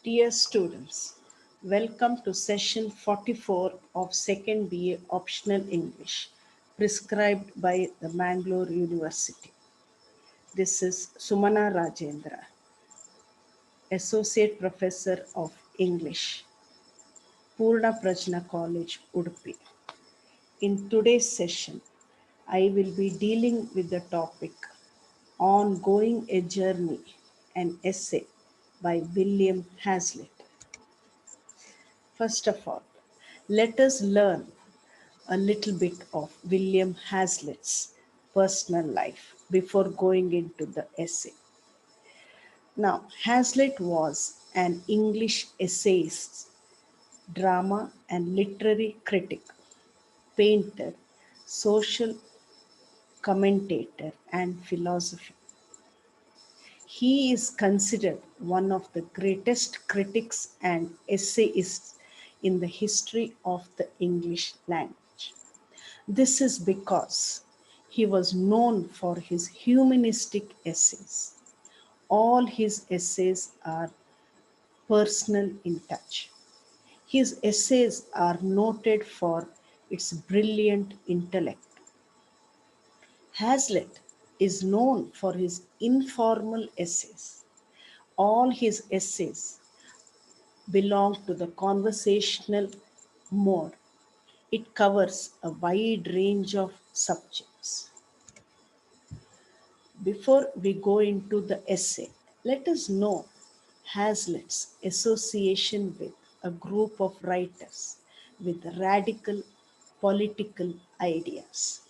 Dear students, welcome to session 44 of 2nd BA Optional English, prescribed by the Mangalore University. This is Sumana Rajendra, Associate Professor of English, Purna Prajna College, Udupi. In today's session, I will be dealing with the topic On Going a Journey, an essay by William Hazlitt. First of all, let us learn a little bit of William Hazlitt's personal life before going into the essay. Now, Hazlitt was an English essayist, drama and literary critic, painter, social commentator, and philosopher. He is considered one of the greatest critics and essayists in the history of the English language. This is because he was known for his humanistic essays. All his essays are personal in touch. His essays are noted for its brilliant intellect. Hazlitt is known for his informal essays. All his essays belong to the conversational mode. It covers a wide range of subjects. Before we go into the essay, let us know Hazlitt's association with a group of writers with radical political ideas.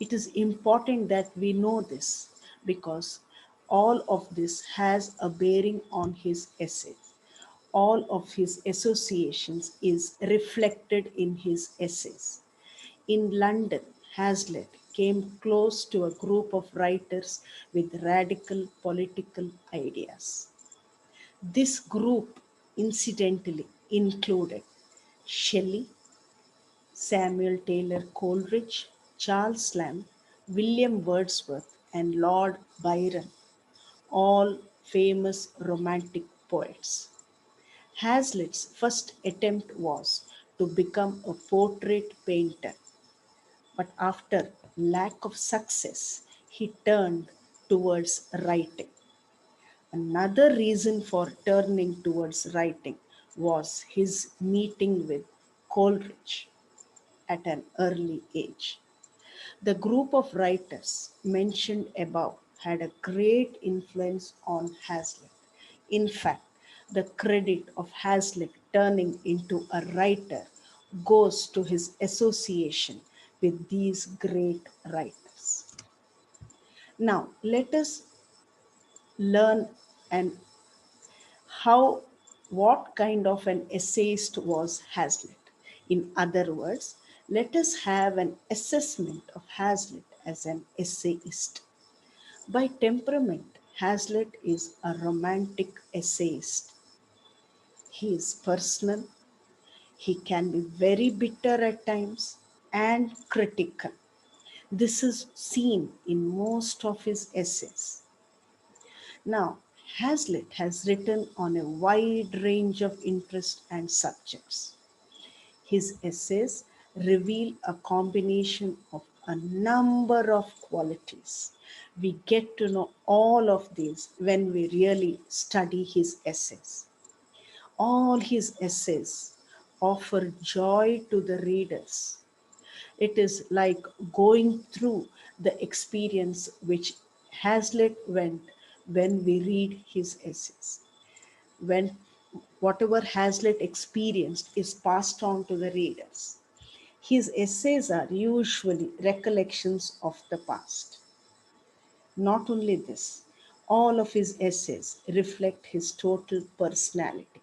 It is important that we know this because all of this has a bearing on his essays. All of his associations is reflected in his essays. In London, Hazlitt came close to a group of writers with radical political ideas. This group incidentally included Shelley, Samuel Taylor Coleridge, Charles Lamb, William Wordsworth, and Lord Byron, all famous Romantic poets. Hazlitt's first attempt was to become a portrait painter, but after lack of success, he turned towards writing. Another reason for turning towards writing was his meeting with Coleridge at an early age. The group of writers mentioned above had a great influence on Hazlitt. In fact, the credit of Hazlitt turning into a writer goes to his association with these great writers. Now, let us learn and how what kind of an essayist was Hazlitt. In other words, let us have an assessment of Hazlitt as an essayist. By temperament, Hazlitt is a romantic essayist. He is personal, he can be very bitter at times and critical. This is seen in most of his essays. Now, Hazlitt has written on a wide range of interests and subjects. His essays reveal a combination of a number of qualities. We get to know all of these when we really study his essays. All his essays offer joy to the readers. It is like going through the experience which Hazlitt went when we read his essays. When whatever Hazlitt experienced is passed on to the readers. His essays are usually recollections of the past. Not only this, all of his essays reflect his total personality.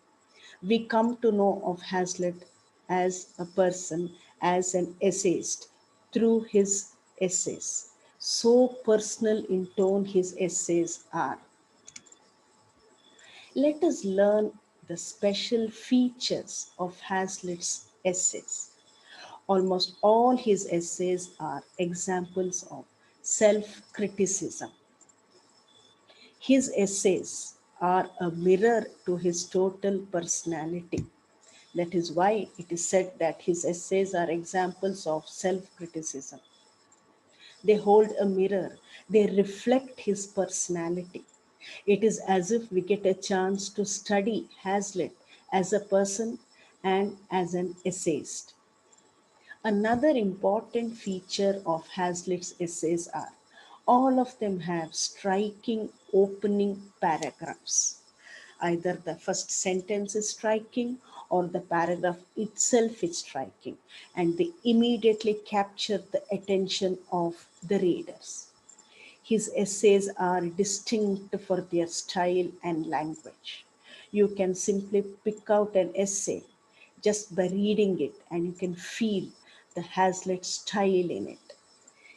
We come to know of Hazlitt as a person, as an essayist, through his essays. So personal in tone his essays are. Let us learn the special features of Hazlitt's essays. Almost all his essays are examples of self criticism. His essays are a mirror to his total personality. That is why it is said that his essays are examples of self criticism. They hold a mirror, they reflect his personality. It is as if we get a chance to study Hazlitt as a person and as an essayist. Another important feature of Hazlitt's essays are all of them have striking opening paragraphs. Either the first sentence is striking or the paragraph itself is striking, and they immediately capture the attention of the readers. His essays are distinct for their style and language. You can simply pick out an essay just by reading it, and you can feel the Hazlitt style in it.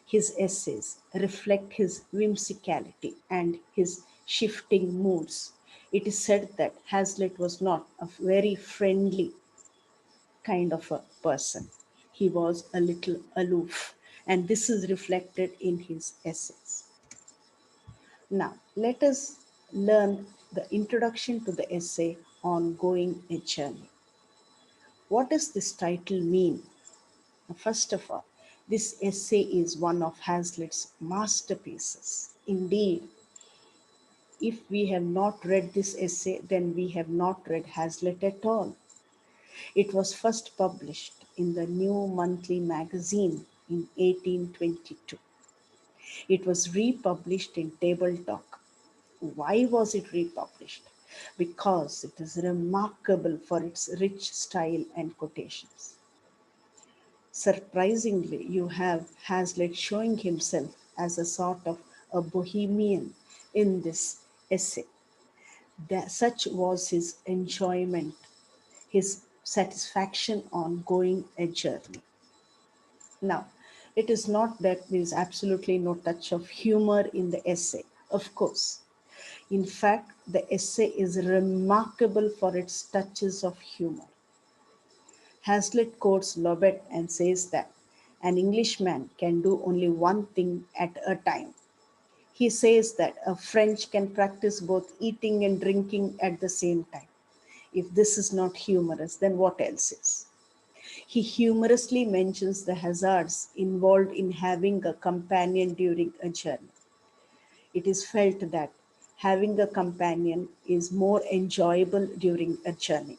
His essays reflect his whimsicality and his shifting moods. It is said that Hazlitt was not a very friendly kind of a person. He was a little aloof, and this is reflected in his essays. Now, let us learn the introduction to the essay on going a journey. What does this title mean? First of all, this essay is one of Hazlitt's masterpieces. Indeed, if we have not read this essay, then we have not read Hazlitt at all. It was first published in the New Monthly Magazine in 1822. It was republished in Table Talk. Why was it republished? Because it is remarkable for its rich style and quotations. Surprisingly, you have Hazlitt showing himself as a sort of a bohemian in this essay. Such was his enjoyment, his satisfaction on going a journey. Now, it is not that there is absolutely no touch of humor in the essay. Of course, in fact, the essay is remarkable for its touches of humor. Hazlitt quotes Lobet and says that an Englishman can do only one thing at a time. He says that a French can practice both eating and drinking at the same time. If this is not humorous, then what else is? He humorously mentions the hazards involved in having a companion during a journey. It is felt that having a companion is more enjoyable during a journey.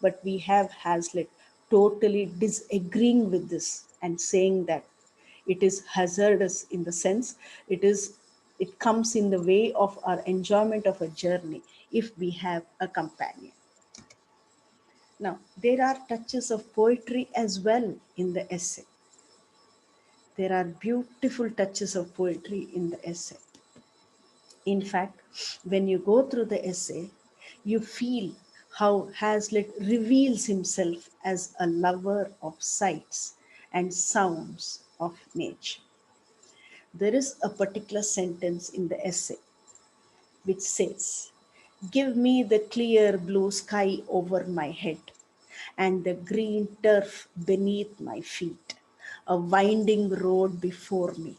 But we have Hazlitt totally disagreeing with this and saying that it is hazardous in the sense it comes in the way of our enjoyment of a journey if we have a companion. Now, there are touches of poetry as well in the essay. There are beautiful touches of poetry in the essay. In fact, when you go through the essay, you feel how Hazlitt reveals himself as a lover of sights and sounds of nature. There is a particular sentence in the essay which says, "Give me the clear blue sky over my head and the green turf beneath my feet, a winding road before me."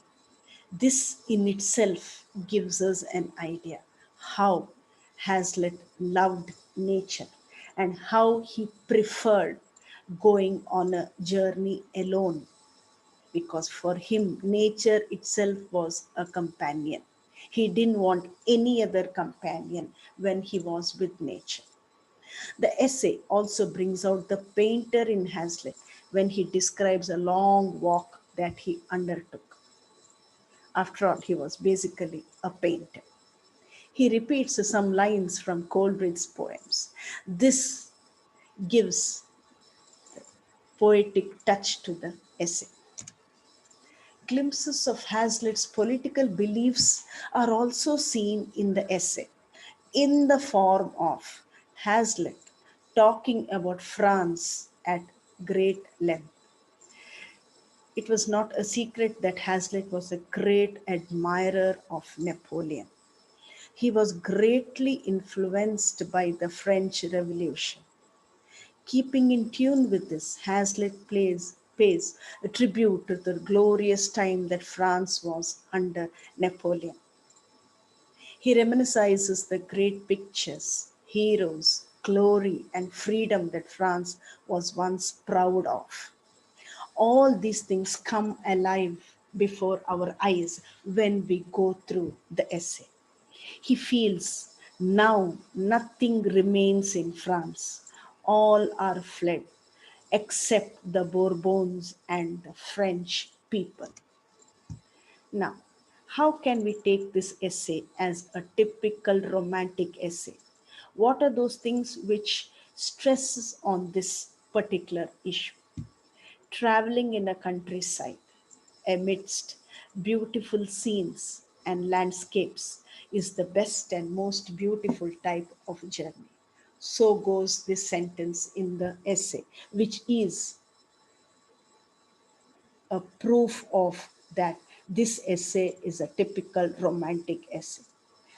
This in itself gives us an idea how Hazlitt loved nature and how he preferred going on a journey alone, because for him, nature itself was a companion. He didn't want any other companion when he was with nature. The essay also brings out the painter in Hazlitt when he describes a long walk that he undertook. After all, he was basically a painter. He repeats some lines from Coleridge's poems. This gives poetic touch to the essay. Glimpses of Hazlitt's political beliefs are also seen in the essay in the form of Hazlitt talking about France at great length. It was not a secret that Hazlitt was a great admirer of Napoleon. He was greatly influenced by the French Revolution. Keeping in tune with this, Hazlitt pays a tribute to the glorious time that France was under Napoleon. He reminisces the great pictures, heroes, glory, and freedom that France was once proud of. All these things come alive before our eyes when we go through the essay. He feels now nothing remains in France. All are fled except the Bourbons and the French people. Now, how can we take this essay as a typical romantic essay? What are those things which stresses on this particular issue? Traveling in a countryside amidst beautiful scenes and landscapes is the best and most beautiful type of journey. So goes this sentence in the essay, which is a proof of that this essay is a typical romantic essay.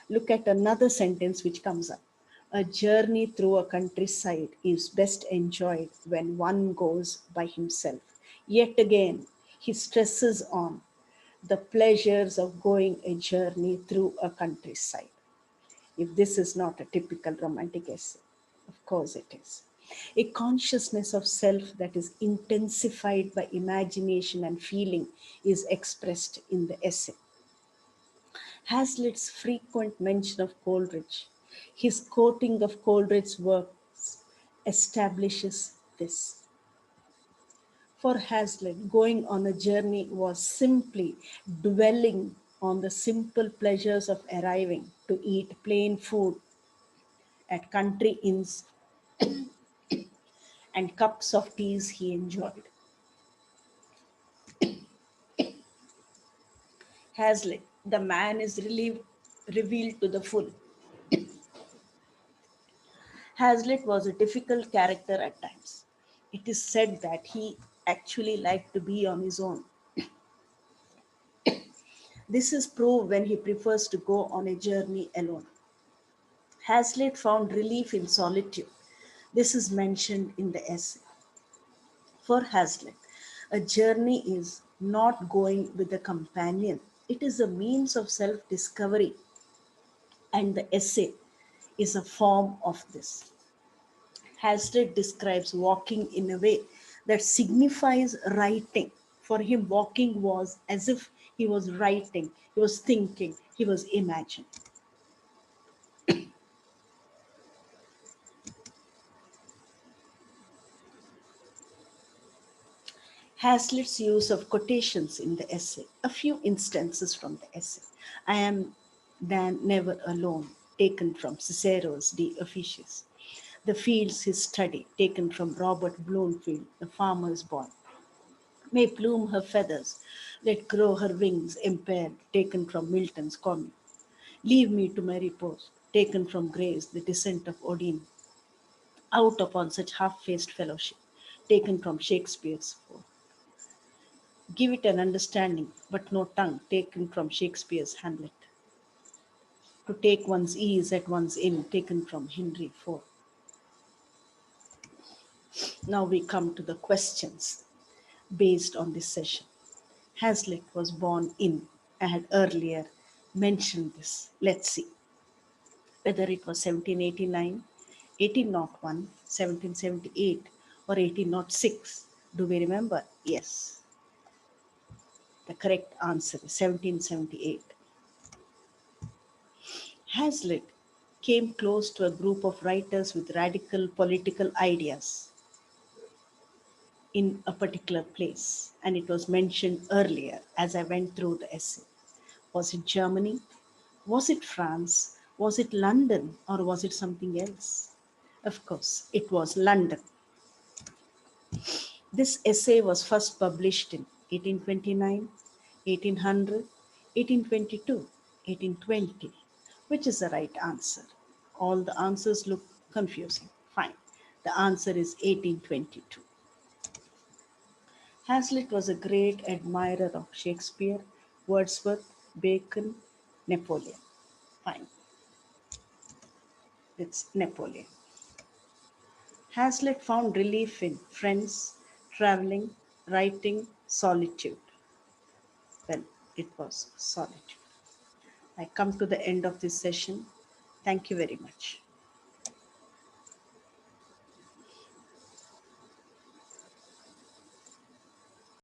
Look at another sentence which comes up. A journey through a countryside is best enjoyed when one goes by himself. Yet again, he stresses on the pleasures of going a journey through a countryside. If this is not a typical romantic essay, of course it is. A consciousness of self that is intensified by imagination and feeling is expressed in the essay. Hazlitt's frequent mention of Coleridge, his quoting of Coleridge's works, establishes this. For Hazlitt, going on a journey was simply dwelling on the simple pleasures of arriving to eat plain food at country inns and cups of teas he enjoyed. Hazlitt, the man is revealed to the full. Hazlitt was a difficult character at times. It is said that he actually liked to be on his own. This is proved when he prefers to go on a journey alone. Hazlitt found relief in solitude. This is mentioned in the essay. For Hazlitt, a journey is not going with a companion, it is a means of self discovery, and the essay is a form of this. Hazlitt describes walking in a way that signifies writing. For him, walking was as if he was writing, he was thinking, he was imagining. Hazlitt's use of quotations in the essay. A few instances from the essay. I am then never alone, taken from Cicero's De Officiis. The fields his study, taken from Robert Bloomfield, The Farmer's Boy. May plume her feathers, let grow her wings impaired, taken from Milton's Commune. Leave me to my repose, taken from Gray's The Descent of Odin. Out upon such half-faced fellowship, taken from Shakespeare's Four. Give it an understanding, but no tongue, taken from Shakespeare's Hamlet. To take one's ease at one's inn, taken from Henry IV. Now we come to the questions based on this session. Hazlitt was born in, I had earlier mentioned this. Let's see whether it was 1789, 1801, 1778, or 1806. Do we remember? Yes. The correct answer is 1778. Hazlitt came close to a group of writers with radical political ideas in a particular place, and it was mentioned earlier as I went through the essay. Was it Germany? Was it France? Was it London? Or was it something else? Of course, it was London. This essay was first published in 1829, 1800, 1822, 1820. Which is the right answer? All the answers look confusing. Fine. The answer is 1822. Hazlitt was a great admirer of Shakespeare, Wordsworth, Bacon, Napoleon. Fine. It's Napoleon. Hazlitt found relief in friends, traveling, writing, solitude. Well, it was solitude. I come to the end of this session. Thank you very much.